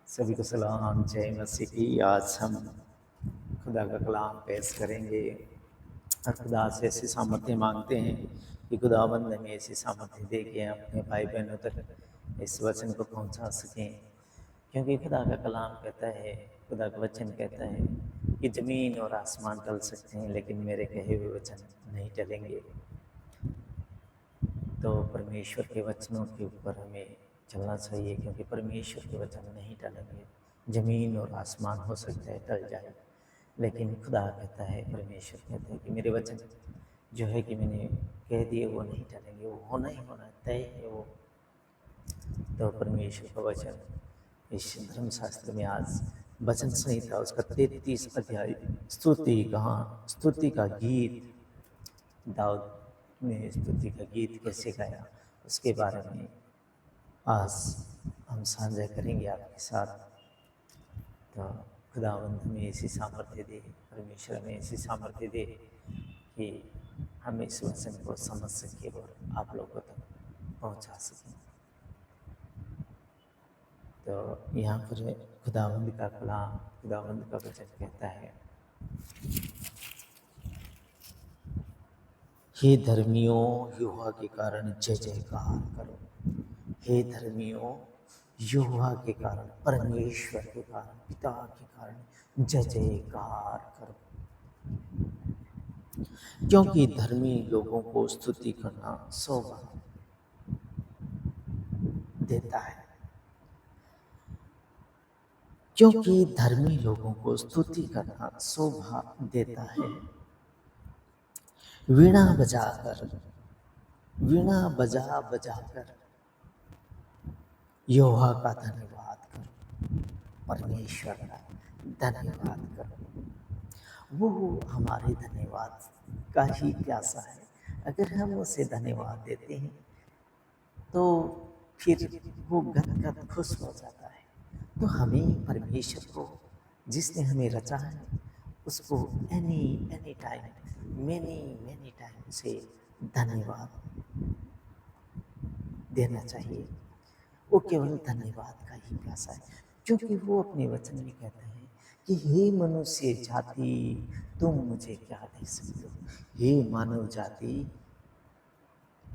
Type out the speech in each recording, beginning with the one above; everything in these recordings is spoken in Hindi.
सभी को सलाम, जय मसीह की। आज हम खुदा का कलाम पेश करेंगे और खुदा से ऐसी सामर्थ्य मांगते हैं कि खुदाबंद हमें ऐसी सामर्थ्य दे के अपने भाई बहनों तक इस वचन को पहुंचा सकें। क्योंकि खुदा का कलाम कहता है, खुदा का वचन कहता है कि ज़मीन और आसमान टल सकते हैं लेकिन मेरे कहे हुए वचन नहीं टलेंगे। तो परमेश्वर के वचनों के ऊपर हमें चलना चाहिए, क्योंकि परमेश्वर के वचन नहीं टलेंगे। ज़मीन और आसमान हो सकता है टल जाए, लेकिन खुदा कहता है, परमेश्वर कहता है कि मेरे वचन जो है कि मैंने कह दिए वो नहीं टलेंगे, वो होना ही होना तय है वो। तो परमेश्वर का वचन इस धर्मशास्त्र में आज वचन संहिता उसका 33 अध्याय स्तुति का गीत, दाऊद ने स्तुति का गीत कैसे गाया उसके बारे में आज हम साझा करेंगे आपके साथ। तो खुदावंद हमें ऐसी सामर्थ्य दे, परमेश्वर हमें ऐसी सामर्थ्य दे कि हम इस वचन को समझ सकें और आप लोगों तक पहुंचा सकें। तो यहाँ पर खुदावंद का कलाम, खुदावंद का वचन कहता है, हे धर्मियों यहोवा के कारण जय जयकार करो। हे धर्मियों यहोवा के कारण, परमेश्वर के कारण, पिता के कारण जय जयकार करो, क्योंकि धर्मी लोगों को स्तुति करना शोभा देता है। क्योंकि धर्मी लोगों को स्तुति करना शोभा देता है। वीणा बजा बजाकर यहोवा का धन्यवाद करो, परमेश्वर का धन्यवाद करो। वो हमारे धन्यवाद का ही प्यासा है। अगर हम उसे धन्यवाद देते हैं तो फिर वो गदगद खुश हो जाता है। तो हमें परमेश्वर को, जिसने हमें रचा है, उसको एनी टाइम मैनी टाइम से धन्यवाद देना चाहिए। वो केवल धन्यवाद का ही प्यासा है, क्योंकि वो अपने वचन में कहते हैं कि हे मनुष्य जाति तुम मुझे क्या दे सकते हो। हे मानव जाति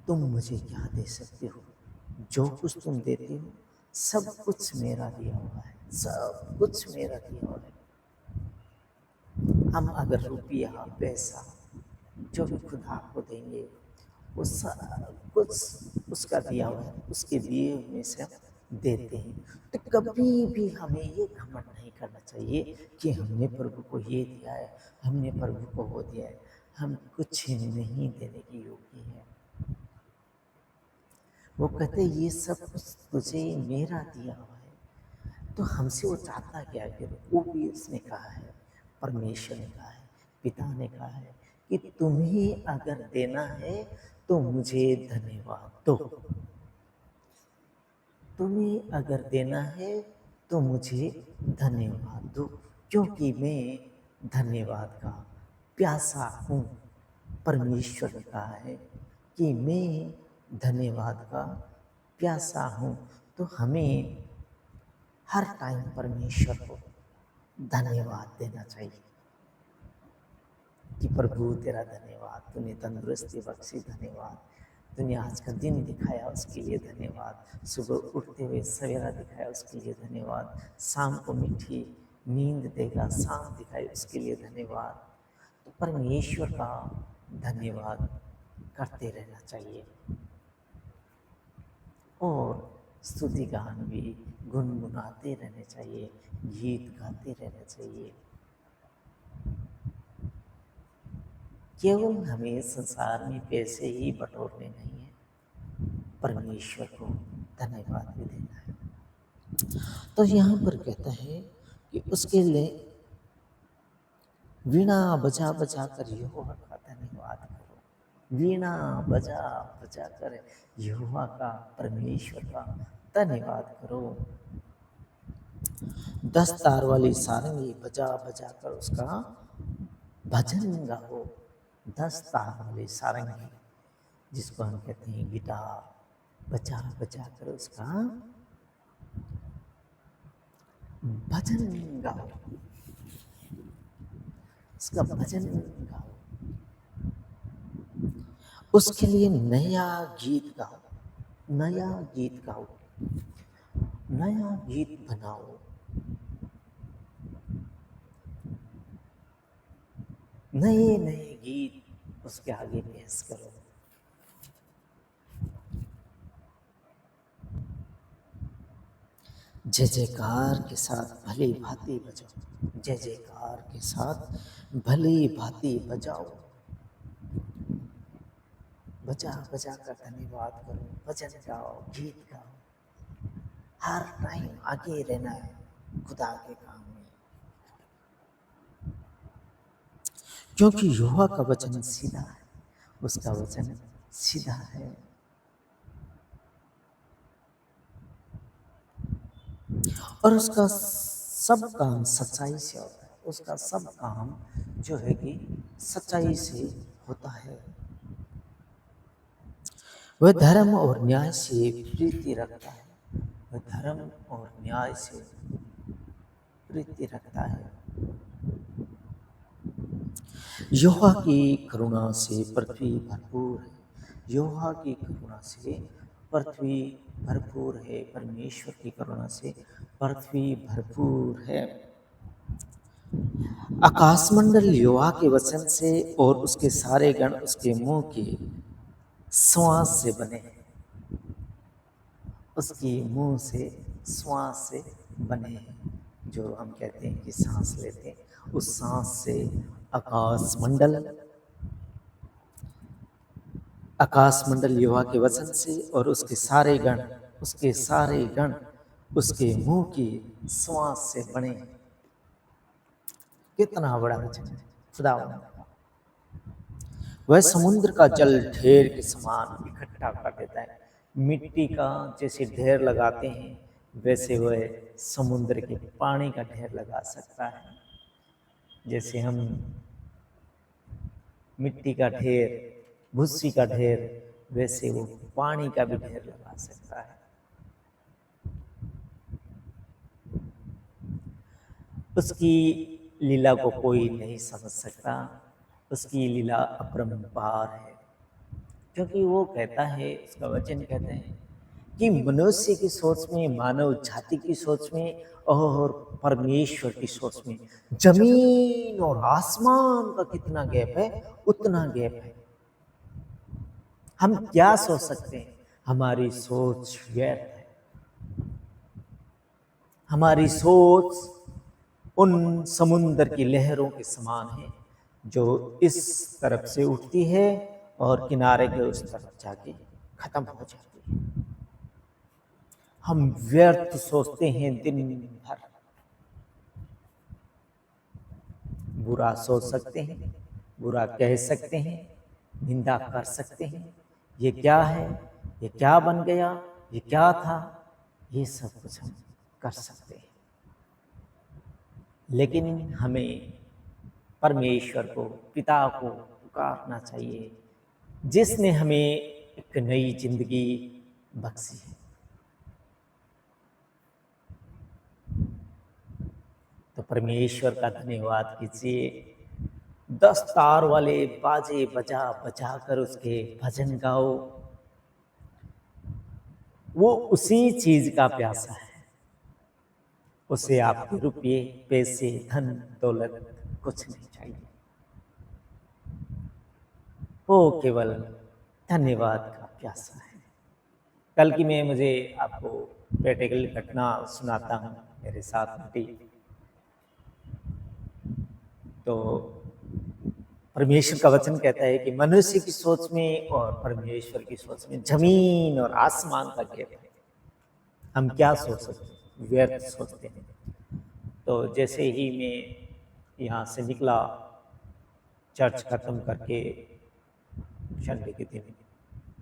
तुम मुझे क्या दे सकते हो। जो कुछ तुम देते हो सब कुछ मेरा दिया हुआ है, सब कुछ मेरा दिया हुआ है। हम अगर रुपया पैसा जो भी खुदा को देंगे वो सब कुछ उसका दिया हुआ है, उसके दिए में से हम देते हैं। तो कभी भी हमें ये घमंड नहीं करना चाहिए कि हमने प्रभु को ये दिया है, हमने प्रभु को वो दिया है। हम कुछ नहीं देने के योग्य हैं। वो कहते ये सब कुछ तुझे मेरा दिया हुआ है। तो हमसे वो चाहता क्या है? वो भी उसने कहा है, परमेश्वर ने कहा है, पिता ने कहा है कि तुम्हें अगर देना है तो मुझे धन्यवाद दो। तुम्हें अगर देना है तो मुझे धन्यवाद दो, क्योंकि मैं धन्यवाद का प्यासा हूँ। परमेश्वर ने कहा है कि मैं धन्यवाद का प्यासा हूँ। तो हमें हर टाइम परमेश्वर को धन्यवाद देना चाहिए कि प्रभु तेरा धन्यवाद, तूने तंदुरुस्ती बख्शी, धन्यवाद, तूने आज का दिन दिखाया उसके लिए धन्यवाद, सुबह उठते हुए सवेरा दिखाया उसके लिए धन्यवाद, शाम को मीठी नींद देगा, शाम दिखाई उसके लिए धन्यवाद। तो परमेश्वर का धन्यवाद करते रहना चाहिए और स्तुति गान भी गुनगुनाते रहने चाहिए, गीत गाते रहना चाहिए। केवल हमें संसार में पैसे ही बटोरने नहीं है, परमेश्वर को धन्यवाद भी देना है। तो यहाँ पर कहता है कि उसके लिए वीणा बजा बजा कर यहोवा का धन्यवाद करो। वीणा बजा बजा कर यहोवा का, परमेश्वर का धन्यवाद करो। 10 तार वाली सारंगी बजा बजा कर उसका भजन गाओ। 10 तार वाली सारंगी, जिसको हम कहते हैं गिटार, बजा बजा कर उसका भजन गाओ, उसका भजन गाओ, उसके लिए नया गीत गाओ, नया गीत गाओ, नया गीत बनाओ, नए नए गीत उसके आगे पेश करो। जय जयकार के साथ भली भांति बजाओ, जय जयकार के साथ भली भांति बजाओ, बजा बजा कर धन्यवाद करो, भजन गाओ, गीत गाओ। हर टाइम आगे रहना है खुदा के काम में, क्योंकि यहोवा का वचन सीधा है, उसका वचन सीधा है। और उसका सब काम सच्चाई से होता है, उसका सब काम जो है कि सच्चाई से होता है। वह धर्म और न्याय से प्रीति रखता है, वह धर्म और न्याय से प्रीति रखता है। यहोवा की करुणा से पृथ्वी भरपूर है, यहोवा की करुणा से पृथ्वी भरपूर है, परमेश्वर की करुणा से पृथ्वी भरपूर है। आकाशमंडल यहोवा के वचन से और उसके सारे गण उसके मुंह के श्वास से बने हैं, उसकी मुंह से श्वास से बने हैं। जो हम कहते हैं कि सांस लेते हैं, उस सांस से आकाशमंडल यहोवा के वचन से और उसके सारे गण उसके मुंह की श्वास से बने। कितना बड़ा वचन है खुदावंद का। वह समुद्र का जल ढेर के समान इकट्ठा कर देता है। मिट्टी का जैसे ढेर लगाते हैं, वैसे वह समुद्र के पानी का ढेर लगा सकता है। जैसे हम मिट्टी का ढेर, भूसी का ढेर, वैसे वो पानी का भी ढेर लगा सकता है। उसकी लीला को कोई नहीं समझ सकता, उसकी लीला अपरंपार है, क्योंकि वो कहता है, उसका वचन कहते हैं कि मनुष्य की सोच में, मानव जाति की सोच में और परमेश्वर की सोच में जमीन और आसमान का कितना गैप है, उतना गैप है। हम क्या सोच सकते हैं? हमारी सोच व्यर्थ है। हमारी सोच उन समुद्र की लहरों के समान है जो इस तरफ से उठती है और किनारे के उस तरफ जाके खत्म हो जाती है। हम व्यर्थ सोचते हैं दिन भर, बुरा सोच सकते हैं, बुरा कह सकते हैं, निंदा कर सकते हैं। ये क्या है, ये क्या बन गया, ये क्या था, ये सब कुछ हम कर सकते हैं। लेकिन हमें परमेश्वर को, पिता को पुकारना चाहिए, जिसने हमें एक नई जिंदगी बख्शी है। तो परमेश्वर का धन्यवाद कीजिए। 10 तार वाले बाजे बजा बजा कर उसके भजन गाओ। वो उसी चीज का प्यासा है, उसे आपके रुपये, पैसे, धन दौलत कुछ नहीं चाहिए। वो केवल धन्यवाद का प्यासा है। कल की मैं मुझे आपको प्रैक्टिकल घटना सुनाता हूँ, मेरे साथ घटी। तो परमेश्वर का वचन कहता है कि मनुष्य की सोच में और परमेश्वर की सोच में जमीन और आसमान का गैप है। हम क्या सोच सकते हैं? व्यर्थ सोचते हैं। तो जैसे ही मैं यहाँ से निकला, चर्च खत्म करके संडे के दिन,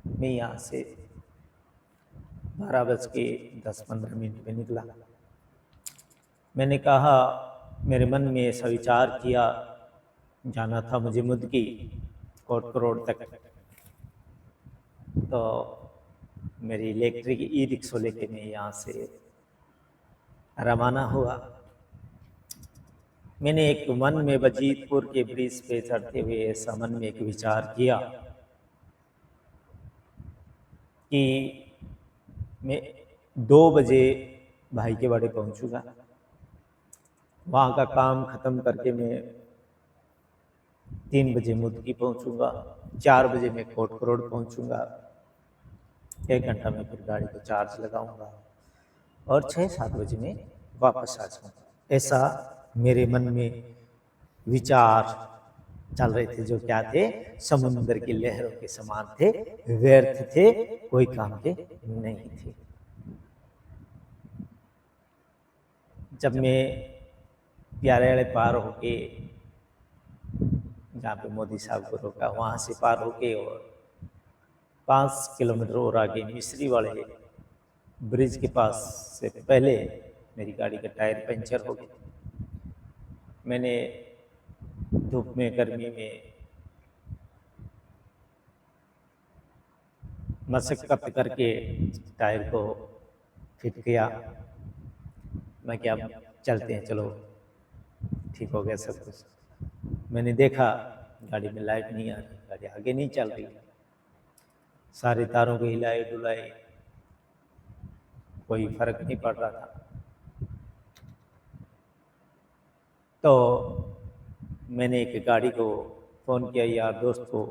मैं यहाँ से 12:10-15 में निकला। मैंने कहा, मेरे मन में ऐसा विचार किया, जाना था मुझे मुदकी कोट करोड़ तक। तो मेरी इलेक्ट्रिक ई रिक्शा लेके मैं यहाँ से रवाना हुआ। मैंने एक मन में वजीदपुर के ब्रिज पे चढ़ते हुए ऐसा मन में एक विचार किया कि मैं 2 बजे भाई के बाड़े पहुंचूंगा। वहाँ का काम ख़त्म करके मैं 3 बजे मुदकी पहुंचूंगा, 4 बजे मैं कोट करोड़ पहुंचूंगा। 1 घंटा में फिर गाड़ी को चार्ज लगाऊंगा और 6-7 बजे में वापस आ जाऊंगा। ऐसा मेरे मन में विचार चल रहे थे, जो क्या थे, समुद्र की लहरों के समान थे, व्यर्थ थे, कोई काम के नहीं थे। जब मैं प्यारे पार होके, जहाँ पे मोदी साहब को रोका, वहाँ से पार होके और 5 किलोमीटर और आगे मिस्री वाले ब्रिज के पास से पहले मेरी गाड़ी का टायर पंचर हो गया। मैंने धूप में, गर्मी में मशक्कत करके टायर को फिट किया। मैं क्या, चलते हैं, चलो ठीक हो गया सब कुछ। मैंने देखा गाड़ी में लाइट नहीं आ रही, गाड़ी आगे नहीं चल रही। सारे तारों को हिलाए डुलाए, कोई फर्क नहीं पड़ रहा था। तो मैंने एक गाड़ी को फ़ोन किया, यार दोस्त को,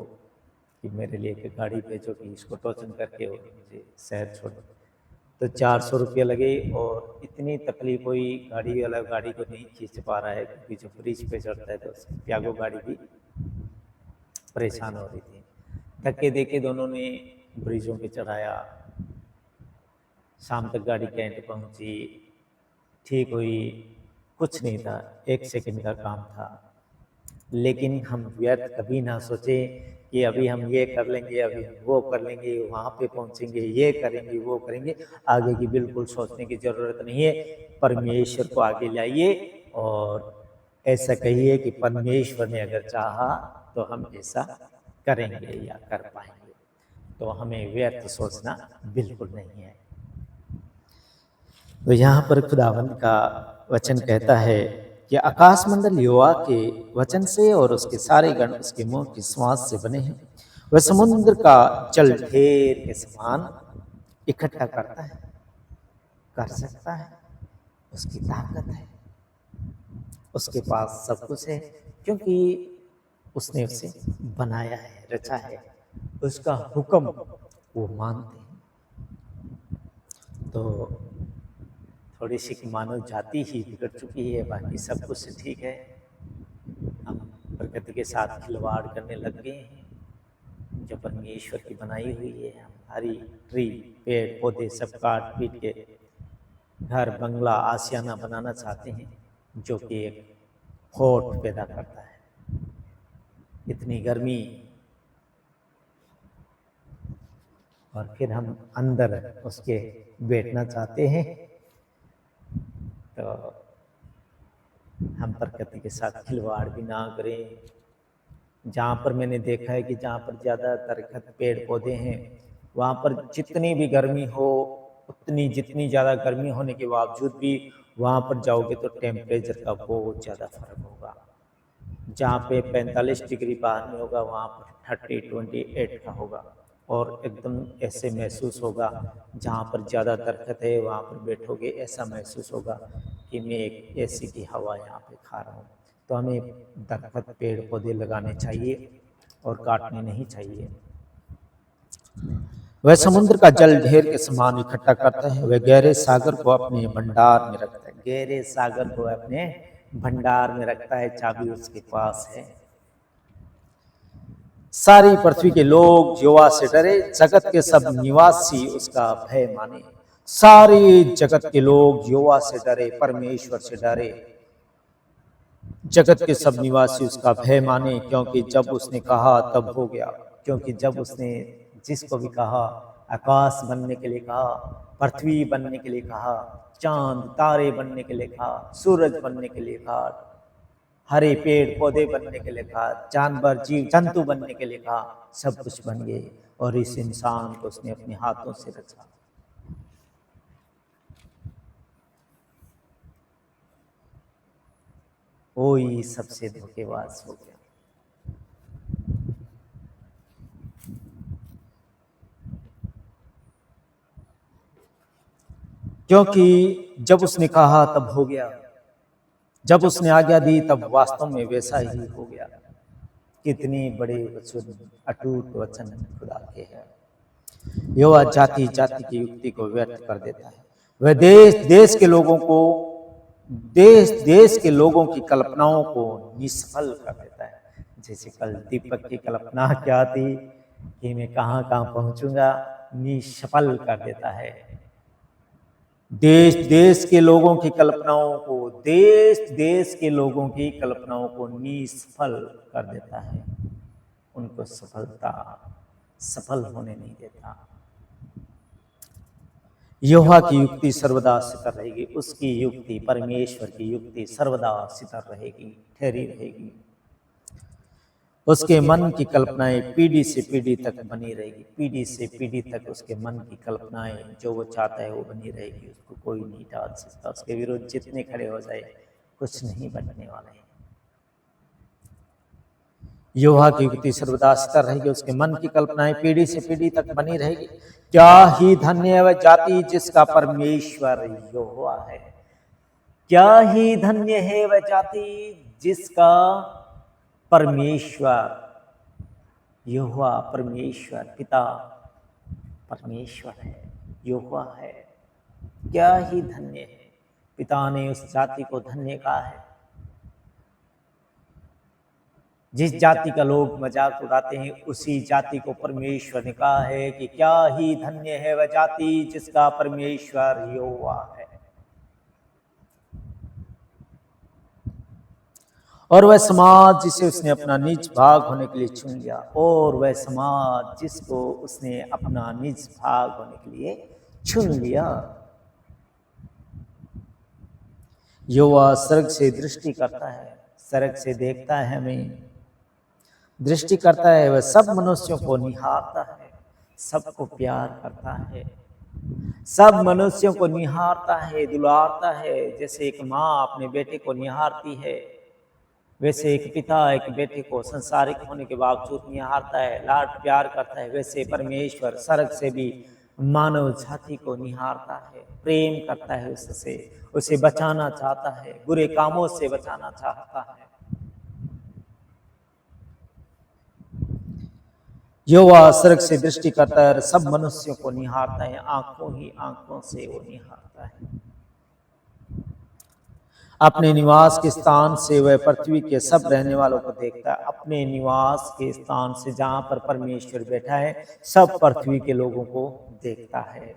कि मेरे लिए एक गाड़ी भेजो कि इसको टोचन करके और मुझे शहर छोड़ो। तो 400 रुपये लगे और इतनी तकलीफ हुई, गाड़ी वाला गाड़ी को नहीं खींच पा रहा है क्योंकि जो ब्रिज पे चढ़ता है तो प्यागो गाड़ी भी परेशान हो रही थी। धक्के देके दोनों ने ब्रिजों पे चढ़ाया। शाम तक गाड़ी कैंट पहुंची, ठीक हुई, कुछ नहीं था, 1 सेकंड का काम था। लेकिन हम व्यर्थ कभी ना सोचे कि अभी हम ये कर लेंगे, अभी हम वो कर लेंगे, वहाँ पे पहुँचेंगे, ये करेंगे, वो करेंगे। आगे की बिल्कुल सोचने की ज़रूरत नहीं है। परमेश्वर को आगे लाइए और ऐसा कहिए कि परमेश्वर ने अगर चाहा तो हम ऐसा करेंगे या कर पाएंगे। तो हमें व्यर्थ सोचना बिल्कुल नहीं है। तो यहाँ पर खुदावंद का वचन कहता है कि आकाश मंडल यहोवा के वचन से और उसके सारे गण उसके मुंह की श्वास से बने हैं। वह समुद्र का जल ढेर के समान इकट्ठा करता है, कर सकता है, उसकी ताकत है, उसके पास सब कुछ है, क्योंकि उसने उसे बनाया है, रचा है, उसका हुक्म वो मानते हैं। तो थोड़ी सी मानव जाति ही बिगड़ चुकी है, बाकी सब कुछ ठीक है। हम प्रकृति के साथ खिलवाड़ करने लग गए हैं, जो परमेश्वर की बनाई हुई है। हम हरी ट्री, पेड़ पौधे सब काट पीट के घर, बंगला, आशियाना बनाना चाहते हैं, जो कि एक फोर्ट पैदा करता है। इतनी गर्मी, और फिर हम अंदर उसके बैठना चाहते हैं। तो हम प्रकृति के साथ खिलवाड़ भी ना करें। जहाँ पर मैंने देखा है कि जहाँ पर ज़्यादा दरख्त, पेड़ पौधे हैं, वहाँ पर जितनी भी गर्मी हो, जितनी ज़्यादा गर्मी होने के बावजूद भी वहाँ पर जाओगे तो टेम्परेचर का बहुत ज़्यादा फर्क होगा। जहाँ पे 45 डिग्री बाहर में होगा, वहाँ पर 28 का होगा। और एकदम ऐसे महसूस होगा, जहाँ पर ज़्यादा दरख्त है वहाँ पर बैठोगे, ऐसा महसूस होगा कि मैं एक एसी की हवा यहाँ पे खा रहा हूँ। तो हमें दरख्त, पेड़ पौधे लगाने चाहिए और काटने नहीं चाहिए। वह समुद्र का जल ढेर के समान इकट्ठा करता है, वह गहरे सागर को अपने भंडार में रखता है। गहरे सागर को अपने भंडार में रखता है, चाबी उसके पास है। सारी पृथ्वी के लोग यहोवा से डरे, जगत के सब निवासी उसका भय माने। सारे जगत के लोग यहोवा से डरे, परमेश्वर से डरे, जगत के सब निवासी उसका भय माने, क्योंकि जब उसने कहा तब हो गया। क्योंकि जब उसने जिसको भी कहा, आकाश बनने के लिए कहा, पृथ्वी बनने के लिए कहा, चांद तारे बनने के लिए कहा, सूरज बनने के लिए कहा, हरे पेड़ पौधे बनने के लिए कहा, जानवर जीव जंतु बनने के लिए कहा, सब कुछ बन गए। और इस इंसान को उसने अपने हाथों से रचा। वही सबसे धोखेबाज हो गया। क्योंकि जब उसने कहा तब हो गया, जब उसने आज्ञा दी तब वास्तव में वैसा ही हो गया। कितनी बड़े वचन, अटूट वचन खुदा के हैं। यहोवा जाति जाति की युक्ति को व्यर्थ कर देता है। वह देश देश के लोगों को, देश देश के लोगों की कल्पनाओं को निष्फल कर देता है। जैसे कल दीपक की कल्पना क्या थी कि मैं कहाँ कहाँ पहुंचूंगा, निष्फल कर देता है। देश देश के लोगों की कल्पनाओं को, देश देश के लोगों की कल्पनाओं को निष्फल कर देता है। उनको सफल होने नहीं देता। यहोवा की युक्ति सर्वदा स्थिर रहेगी। उसकी युक्ति, परमेश्वर की युक्ति सर्वदा स्थिर रहेगी, ठहरी रहेगी। उसके मन की कल्पनाएं पीढ़ी से पीढ़ी तक बनी रहेगी। पीढ़ी से पीढ़ी तक उसके मन की कल्पनाएं, जो वो चाहता है वो बनी रहेगी। उसको कोई नहीं टाल सकता। उसके विरुद्ध जितने खड़े हो जाए कुछ नहीं बनने वाले हैं। यहोवा की युक्ति सर्वदा स्थिर रहेगी। उसके मन की कल्पनाएं पीढ़ी से पीढ़ी तक बनी रहेगी। क्या ही धन्य है वह जाति जिसका परमेश्वर यहोवा है। क्या ही धन्य है वह जाति जिसका परमेश्वर यहोवा, परमेश्वर पिता परमेश्वर है, यहोवा है। क्या ही धन्य है। पिता ने उस जाति को धन्य कहा है। जिस जाति का लोग मजाक उड़ाते हैं, उसी जाति को परमेश्वर ने कहा है कि क्या ही धन्य है वह जाति जिसका परमेश्वर यहोवा है। और वह समाज जिसे उसने अपना निज भाग होने के लिए चुन लिया, और वह समाज जिसको उसने अपना निज भाग होने के लिए चुन लिया। यहोवा स्वर्ग से दृष्टि करता है, स्वर्ग से देखता है, हमें दृष्टि करता है। वह सब मनुष्यों को निहारता है, सबको प्यार करता है, सब मनुष्यों को निहारता है, दुलारता है। जैसे एक माँ अपने बेटे को निहारती है, वैसे एक पिता एक बेटे को संसारिक होने के बावजूद निहारता है, लाड प्यार करता है। वैसे परमेश्वर स्वर्ग से भी मानव जाति को निहारता है, प्रेम करता है उससे, उसे बचाना चाहता है, बुरे कामों से बचाना चाहता है। यहोवा स्वर्ग से दृष्टि करता है और सब मनुष्यों को निहारता है, आंखों ही आंखों से वो निहारता है। अपने निवास के स्थान से वह पृथ्वी के सब रहने वालों को देखता है। अपने निवास के स्थान से जहां पर परमेश्वर बैठा है, सब पृथ्वी के लोगों को देखता है।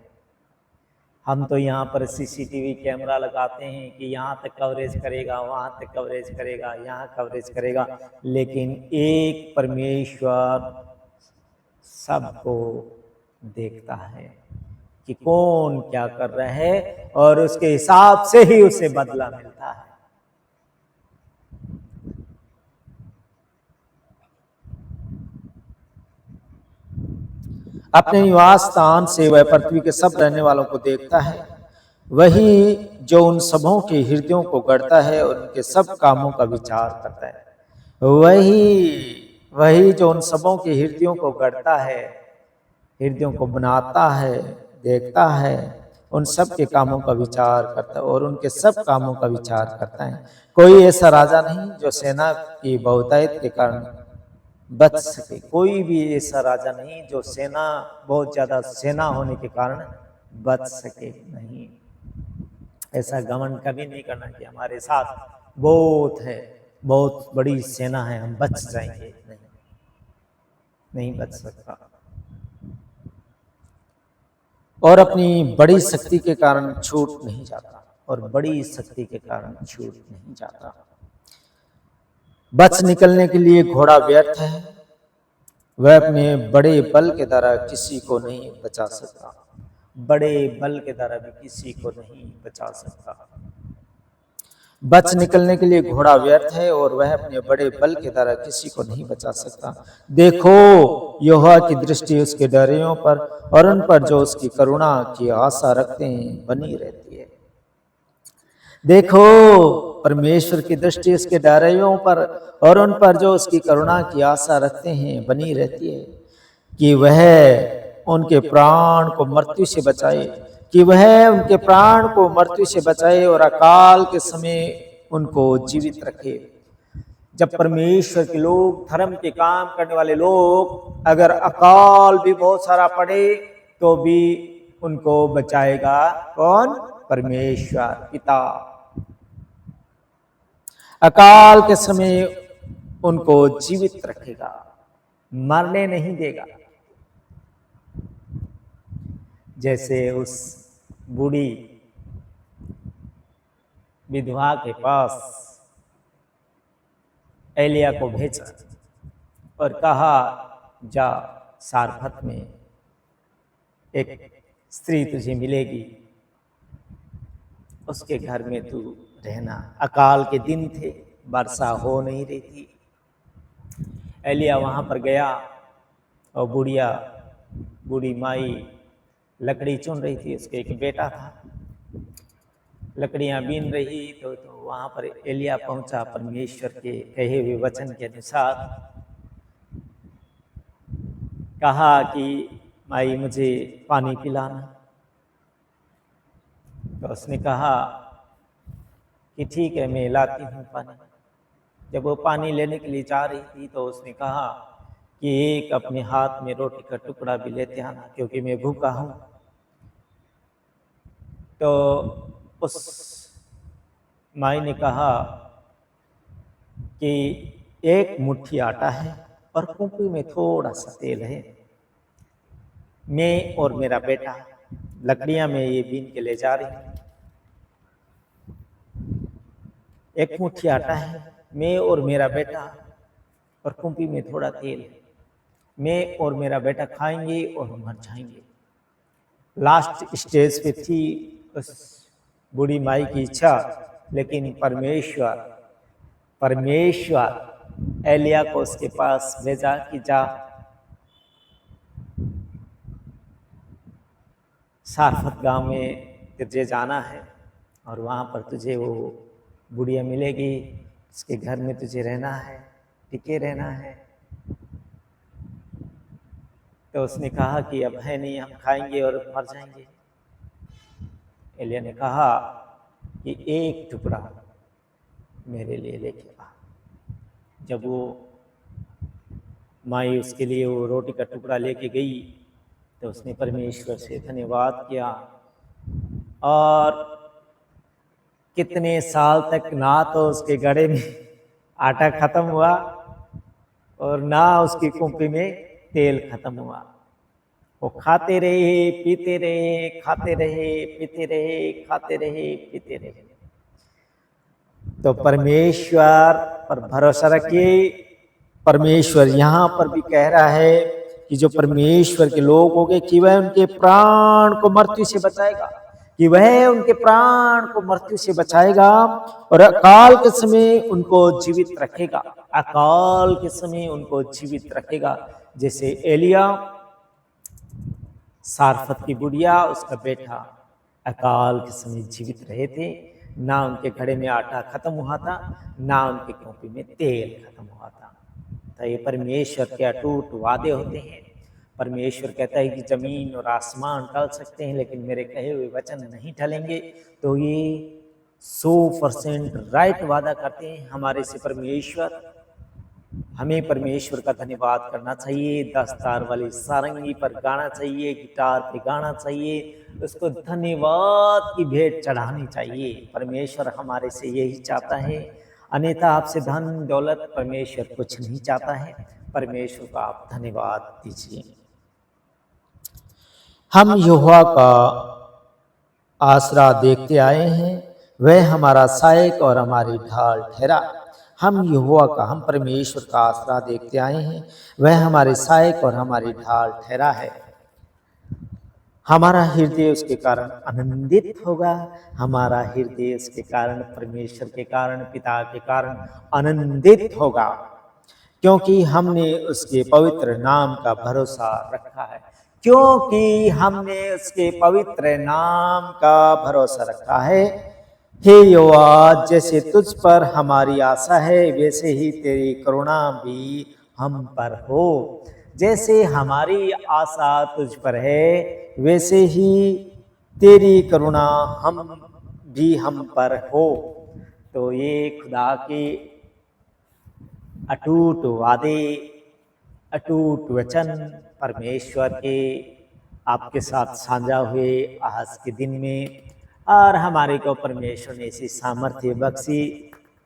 हम तो यहाँ पर सीसीटीवी कैमरा लगाते हैं कि यहाँ तक कवरेज करेगा, वहां तक कवरेज करेगा, यहाँ कवरेज करेगा, लेकिन एक परमेश्वर सबको देखता है कि कौन क्या कर रहा है, और उसके हिसाब से ही उसे बदला मिलता है। अपने निवास स्थान से वह पृथ्वी के सब रहने वालों को देखता है। वही जो उन सबों के हृदयों को गढ़ता है और उनके सब कामों का विचार करता है। वही जो उन सबों के हृदयों को गढ़ता है, हृदयों को बनाता है, देखता है, उन सब के कामों का विचार करता है और उनके सब कामों का विचार करता है। कोई ऐसा राजा नहीं जो सेना की बहुतायत के कारण बच सके। कोई भी ऐसा राजा नहीं जो सेना, बहुत ज्यादा सेना होने के कारण बच सके। नहीं, ऐसा घमंड कभी नहीं करना कि हमारे साथ बहुत है, बहुत बड़ी सेना है, हम बच जाएंगे। नहीं बच सकता। और अपनी बड़ी शक्ति के कारण छूट नहीं जाता, और बड़ी शक्ति के कारण छूट नहीं जाता। बच निकलने के लिए घोड़ा व्यर्थ है, वह अपने बड़े बल के द्वारा किसी को नहीं बचा सकता। बड़े बल के द्वारा भी किसी को नहीं बचा सकता। बच निकलने के लिए घोड़ा व्यर्थ है, और वह अपने बड़े बल के द्वारा किसी को नहीं बचा सकता। देखो, यहोवा की दृष्टि उसके डरियों पर और उन पर जो उसकी करुणा की आशा रखते हैं बनी रहती है। देखो, परमेश्वर की दृष्टि उसके डराइयों पर और उन पर जो उसकी करुणा की आशा रखते हैं बनी रहती है, कि वह उनके प्राण को मृत्यु से बचाए, कि वह उनके प्राण को मृत्यु से बचाए और अकाल के समय उनको जीवित रखे। जब परमेश्वर के लोग, धर्म के काम करने वाले लोग, अगर अकाल भी बहुत सारा पड़े तो भी उनको बचाएगा कौन? परमेश्वर पिता। अकाल के समय उनको जीवित रखेगा, मरने नहीं देगा। जैसे उस बूढ़ी विधवा के पास एलिया को भेजा और कहा, जा सारफत में एक स्त्री तुझे मिलेगी, उसके घर में तू रहना। अकाल के दिन थे, वर्षा हो नहीं रही थी। एलिया वहां पर गया और बूढ़ी माई लकड़ी चुन रही थी। उसके एक बेटा था, लकड़ियां बीन रही तो वहां पर एलिया पहुंचा। परमेश्वर के कहे हुए वचन के अनुसार कहा कि माई मुझे पानी पिलाना। तो उसने कहा कि ठीक है, मैं लाती हूँ पानी। जब वो पानी लेने के लिए जा रही थी तो उसने कहा कि एक अपने हाथ में रोटी का टुकड़ा भी लेते आना, क्योंकि मैं भूखा हूँ। तो उस माई ने कहा कि एक मुट्ठी आटा है और कुंपी में थोड़ा सा तेल है, मैं और मेरा बेटा लकड़ियां में ये बीन के ले जा रही हूँ। एक मुट्ठी आटा है, मैं और मेरा बेटा, और कुंपी में थोड़ा तेल है। मैं और मेरा बेटा खाएंगे और मर जाएंगे। लास्ट स्टेज पे थी उस बूढ़ी माई की इच्छा, लेकिन परमेश्वर एलिया को उसके पास भेजा कि जा सारफत गांव में तुझे जाना है और वहाँ पर तुझे वो बुढ़िया मिलेगी, उसके घर में तुझे रहना है, टिके रहना है। तो उसने कहा कि अब है नहीं, हम खाएंगे और मर जाएंगे। एलिया ने कहा कि एक टुकड़ा मेरे लिए लेके आ। जब वो माई उसके लिए वो रोटी का टुकड़ा लेके गई तो उसने परमेश्वर से धन्यवाद किया। और कितने साल तक ना तो उसके घड़े में आटा खत्म हुआ और ना उसकी कुंपी में तेल खत्म हुआ। वो खाते रहे, पीते रहे, खाते रहे, पीते रहे, खाते रहे, पीते रहे। तो परमेश्वर पर भरोसा रखिए। परमेश्वर यहाँ पर भी कह रहा है कि जो परमेश्वर के लोग होंगे कि वह उनके प्राण को मृत्यु से बचाएगा, कि वह उनके प्राण को मृत्यु से बचाएगा और अकाल के समय उनको जीवित रखेगा। अकाल के समय उनको जीवित रखेगा। जैसे एलिया, सारफत की बुढ़िया, उसका बेटा अकाल के समय जीवित रहे थे। ना उनके घड़े में आटा खत्म हुआ था, ना उनके कुंपी में तेल खत्म हुआ था। तो ये परमेश्वर के अटूट वादे होते हैं। परमेश्वर कहता है कि जमीन और आसमान टल सकते हैं, लेकिन मेरे कहे हुए वचन नहीं टलेंगे। तो ये 100% राइट वादा करते हैं हमारे से परमेश्वर। हमें परमेश्वर का धन्यवाद करना चाहिए। 10 तार वाली सारंगी पर गाना चाहिए, गिटार पे गाना चाहिए, उसको धन्यवाद की भेंट चढ़ानी चाहिए। परमेश्वर हमारे से यही चाहता है। अन्यथा आपसे धन दौलत परमेश्वर कुछ नहीं चाहता है। परमेश्वर का आप धन्यवाद दीजिए। हम यहोवा का आसरा देखते आए हैं, वह हमारा सहायक और हमारी ढाल ठहरा। हम यहोवा का, हम परमेश्वर का आसरा देखते आए हैं, वह हमारे सहायक और हमारी ढाल ठहरा है। हमारा हृदय उसके कारण आनंदित होगा। हमारा हृदय उसके कारण, परमेश्वर के कारण, पिता के कारण आनंदित होगा, क्योंकि हमने उसके पवित्र नाम का भरोसा रखा है। क्योंकि हमने उसके पवित्र नाम का भरोसा रखा है, हे यहोवा, जैसे तुझ पर हमारी आशा है वैसे ही तेरी करुणा भी हम पर हो। जैसे हमारी आशा तुझ पर है वैसे ही तेरी करुणा हम पर हो। तो ये खुदा के अटूट वादे, अटूट वचन परमेश्वर के आपके साथ साझा हुए आज के दिन में, और हमारे को परमेश्वर ने ऐसी सामर्थ्य बख्शी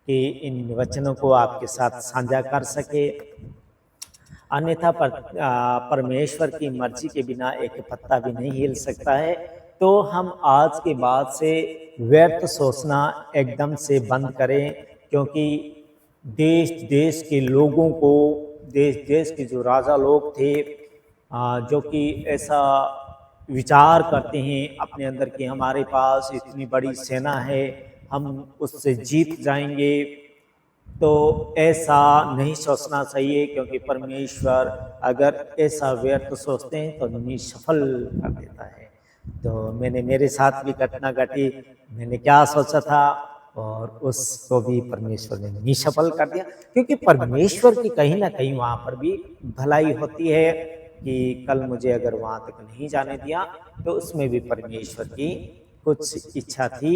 कि इन वचनों को आपके साथ साझा कर सके। अन्यथा परमेश्वर की मर्जी के बिना एक पत्ता भी नहीं हिल सकता है। तो हम आज के बाद से व्यर्थ सोचना एकदम से बंद करें, क्योंकि देश देश के लोगों को, देश देश के जो राजा लोग थे, जो कि ऐसा विचार करते हैं अपने अंदर कि हमारे पास इतनी बड़ी सेना है, हम उससे जीत जाएंगे, तो ऐसा नहीं सोचना चाहिए, क्योंकि परमेश्वर अगर ऐसा व्यर्थ सोचते हैं तो निष्फल कर देता है। तो मैंने, मेरे साथ भी घटना घटी, मैंने क्या सोचा था और उसको भी परमेश्वर ने निष्फल कर दिया, क्योंकि परमेश्वर की कहीं ना कहीं वहाँ पर भी भलाई होती है कि कल मुझे अगर वहाँ तक नहीं जाने दिया तो उसमें भी परमेश्वर की कुछ इच्छा थी।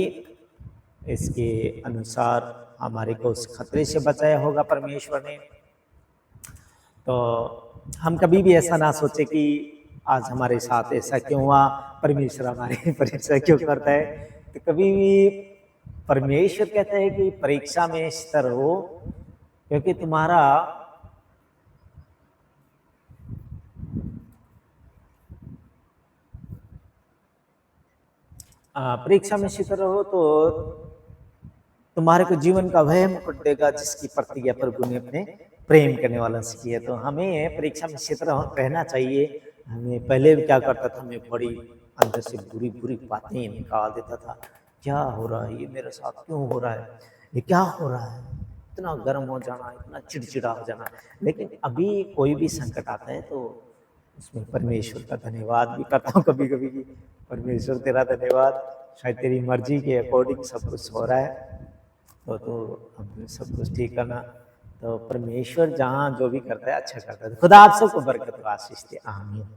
इसके अनुसार हमारे को उस खतरे से बचाया होगा परमेश्वर ने। तो हम कभी भी ऐसा ना सोचे कि आज हमारे साथ ऐसा क्यों हुआ, परमेश्वर हमारी परीक्षा क्यों करता है। तो कभी भी परमेश्वर कहता है कि परीक्षा में स्थिर हो, क्योंकि तुम्हारा परीक्षा में स्थिर रहो तो तुम्हारे को जीवन का वह मुकुट देगा जिसकी प्रतिज्ञा प्रभु ने अपने प्रेम करने वालों से की है। तो हमें परीक्षा में स्थिर रहना चाहिए। हमें पहले भी क्या करता था, हमें बड़ी अंदर से बुरी बुरी बातें निकाल देता था, क्या हो रहा है, ये मेरे साथ क्यों हो रहा है, ये क्या हो रहा है, इतना गर्म हो जाना, इतना चिड़चिड़ा हो जाना। लेकिन अभी कोई भी संकट आता है तो उसमें परमेश्वर का धन्यवाद भी करता हूँ कभी कभी कि परमेश्वर तेरा धन्यवाद, शायद तेरी मर्जी के अकॉर्डिंग सब कुछ हो रहा है। तो हम सब कुछ ठीक करना। तो परमेश्वर जहाँ जो भी करता है अच्छा करता है। खुदा आप सबको बरकत व आशीष दे। आमीन।